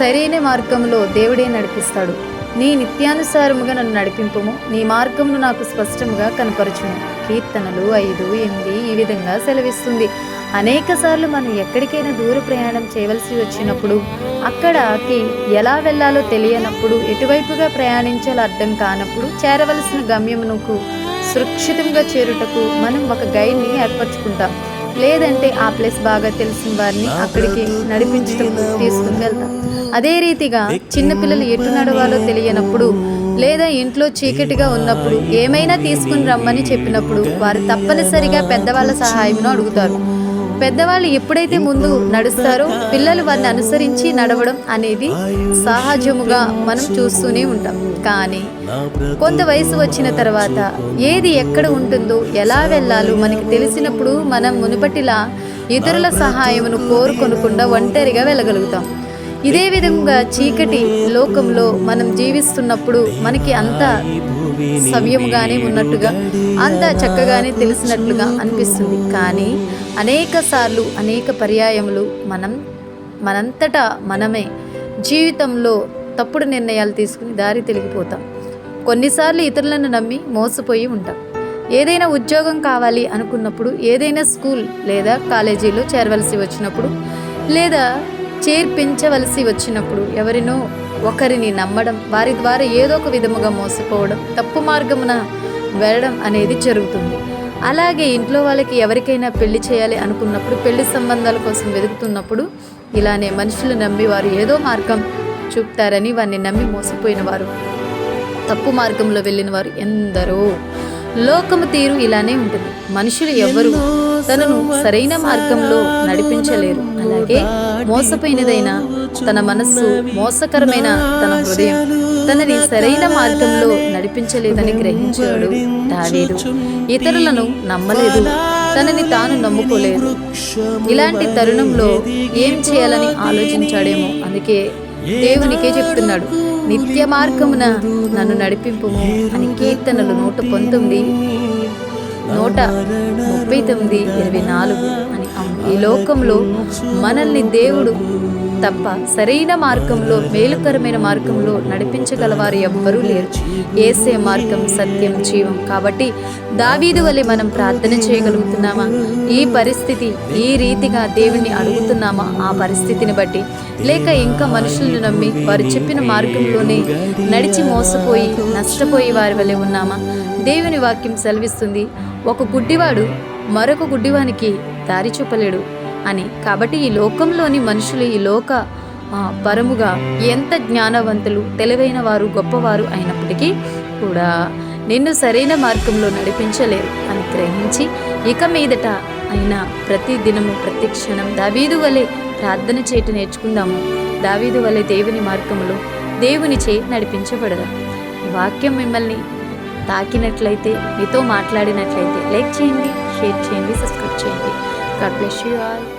సరైన మార్గంలో దేవుడే నడిపిస్తాడు. నీ నిత్యానుసారముగా నన్ను నడిపింపుము, నీ మార్గమును నాకు స్పష్టముగా కనపరచుము. కీర్తనలు 5:8 ఈ విధంగా సెలవిస్తుంది. అనేక సార్లు మనం ఎక్కడికైనా దూర ప్రయాణం చేయవలసి వచ్చినప్పుడు, అక్కడికి ఎలా వెళ్ళాలో తెలియనప్పుడు, ఎటువైపుగా ప్రయాణించాలో అర్థం కానప్పుడు, చేరవలసిన గమ్యమునకు సురక్షితంగా చేరుటకు మనం ఒక గైడ్ని ఏర్పరచుకుంటాం. లేదంటే ఆ ప్లేస్ బాగా తెలిసిన వారిని అక్కడికి నడిపించటకు తీసుకుని వెళ్తాం. అదే రీతిగా చిన్నపిల్లలు ఎటు నడవాలో తెలియనప్పుడు, లేదా ఇంట్లో చీకటిగా ఉన్నప్పుడు ఏమైనా తీసుకుని రమ్మని చెప్పినప్పుడు వారు తప్పనిసరిగా పెద్దవాళ్ళ సహాయంను అడుగుతారు. పెద్దవాళ్ళు ఎప్పుడైతే ముందు నడుస్తారో పిల్లలు వారిని అనుసరించి నడవడం అనేది సహజముగా మనం చూస్తూనే ఉంటాం. కానీ కొంత వయసు వచ్చిన తర్వాత ఏది ఎక్కడ ఉంటుందో, ఎలా వెళ్ళాలో మనకి తెలిసినప్పుడు మనం మునుపటిలా ఇతరుల సహాయమును కోరుకొనకుండా ఒంటరిగా వెళ్ళగలుగుతాం. ఇదే విధంగా చీకటి లోకంలో మనం జీవిస్తున్నప్పుడు మనకి అంత సవ్యముగానే ఉన్నట్టుగా, అంత చక్కగానే తెలిసినట్లుగా అనిపిస్తుంది. కానీ అనేక సార్లు, అనేక పర్యాయములు మనంతటా మనమే జీవితంలో తప్పుడు నిర్ణయాలు తీసుకుని దారి తెలిగిపోతాం. కొన్నిసార్లు ఇతరులను నమ్మి మోసపోయి ఉంటాం. ఏదైనా ఉద్యోగం కావాలి అనుకున్నప్పుడు, ఏదైనా స్కూల్ లేదా కాలేజీలో చేరవలసి వచ్చినప్పుడు, లేదా చేర్పించవలసి వచ్చినప్పుడు ఎవరినో ఒకరిని నమ్మడం, వారి ద్వారా ఏదో ఒక విధముగా మోసపోవడం, తప్పు మార్గమున వెళ్ళడం అనేది జరుగుతుంది. అలాగే ఇంట్లో వాళ్ళకి ఎవరికైనా పెళ్లి చేయాలి అనుకున్నప్పుడు, పెళ్లి సంబంధాల కోసం వెతుకుతున్నప్పుడు ఇలానే మనుషులు నమ్మి వారు ఏదో మార్గం చూపుతారని వారిని నమ్మి మోసపోయిన వారు, తప్పు మార్గంలో వెళ్ళిన వారు ఎందరో. లోకము తీరు ఇలానే ఉంటుంది. మనుషులు ఎవ్వరూ తనను సరైన మార్గంలో నడిపించలేరు. అలాగే మోసపోయినదైన తన మనస్సు, మోసకరమైన తన హృదయం తనని సరైన మార్గంలో నడిపించలేదని గ్రహించాడు దావీదు. ఇతరులను నమ్మలేదు, తనని తాను నమ్ముకోలేదు. ఇలాంటి తరుణంలో ఏం చేయాలని ఆలోచించాడేమో. అందుకే దేవునికే చెప్తున్నాడు, నిత్య మార్గమున నన్ను నడిపింపుము అని. కీర్తనలు 119, 139, 24 అని. ఈ లోకంలో మనల్ని దేవుడు తప్ప సరైన మార్గంలో, మేలుకరమైన మార్గంలో నడిపించగలవారు ఎవ్వరూ లేరు. యేసే మార్గం, సత్యం, జీవం. కాబట్టి దావీదు వలె మనం ప్రార్థన చేయగలుగుతున్నామా? ఈ పరిస్థితి, ఈ రీతిగా దేవుణ్ణి అడుగుతున్నామా ఆ పరిస్థితిని బట్టి? లేక ఇంకా మనుషులను నమ్మి వారు చెప్పిన మార్గంలోనే నడిచి మోసపోయి నష్టపోయి వారి వలె ఉన్నామా? దేవుని వాక్యం సెలవిస్తుంది, ఒక గుడ్డివాడు మరొక గుడ్డివానికి దారి చూపలేడు అని. కాబట్టి ఈ లోకంలోని మనుషులు ఈ లోక పరముగా ఎంత జ్ఞానవంతులు, తెలివైన వారు, గొప్పవారు అయినప్పటికీ కూడా నిన్ను సరైన మార్గంలో నడిపించలేరు అని గ్రహించి, ఇక మీదట అయినా ప్రతి దినము, ప్రతి క్షణం దావీదు వలె ప్రార్థన చేయటం నేర్చుకుందాము. దావీదు వలె దేవుని మార్గంలో దేవునిచే నడిపించబడదాం. ఈ వాక్యం మిమ్మల్ని తాకినట్లయితే, మీతో మాట్లాడినట్లయితే లైక్ చేయండి, షేర్ చేయండి, సబ్స్క్రైబ్ చేయండి. God bless you all.